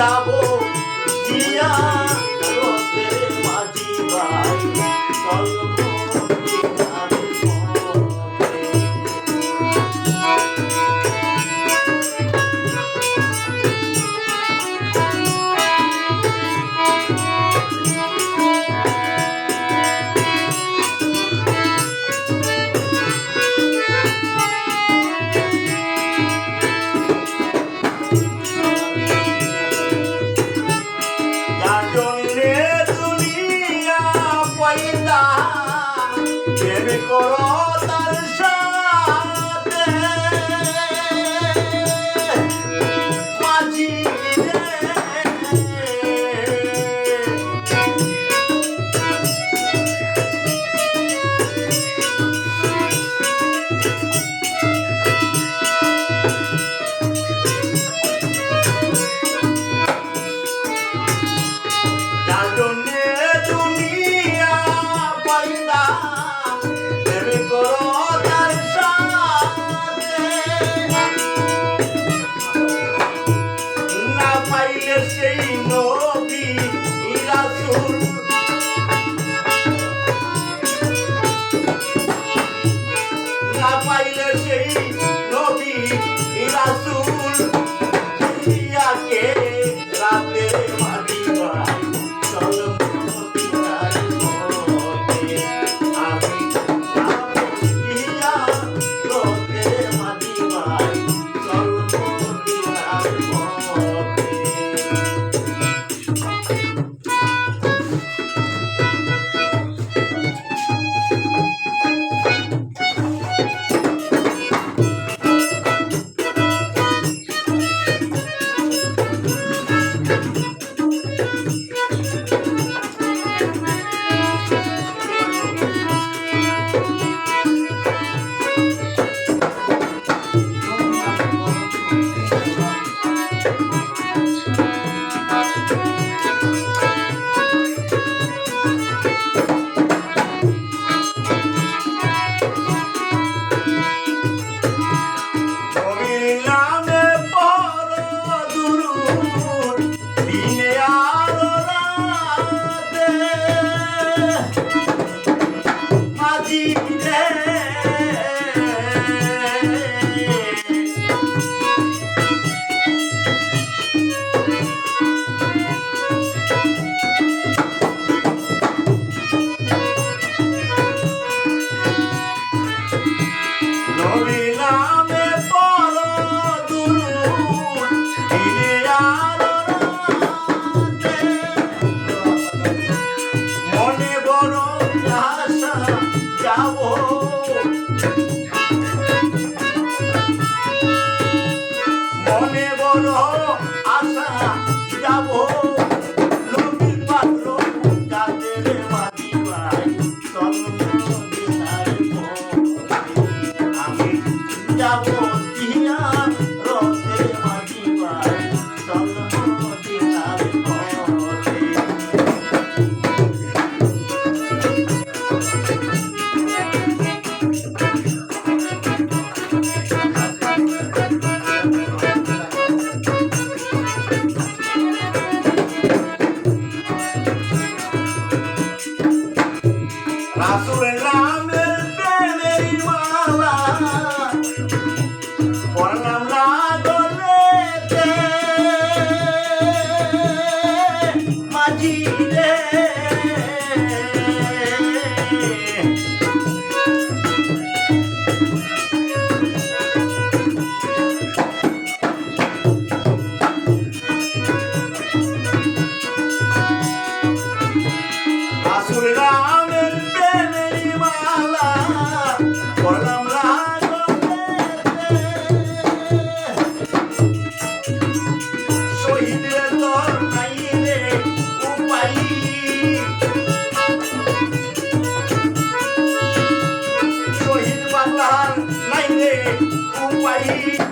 যাব দিয়া রতে মাঝি ভাই করো তার সাথে মাঝি যার জন্যে দুনিয়া পাইলা সেই নবী রাসূল না পাইলে সেই নবী রাসূল ইয়াকে রাতে মাঝি ভাই চল মদিনার পথে আমি যাব রতে মাঝি ভাই চল মদিনার পথে মনে বড় আশা যাব নবীর পাত্র যাদের মাঝি ভাই চল মদিনার পথে আমি যাব দিয়া রতে মাঝি ভাই চল মদিনার পথে রাসূলের নামের প্রেমের মালা পড়লাম রাগলেতে মাঝি রে রাসূলের নামের প্রেমের মালা পড়লাম শহীদের তোর নাই রে উপায় শহীদ বাংলার নাই রে উপায়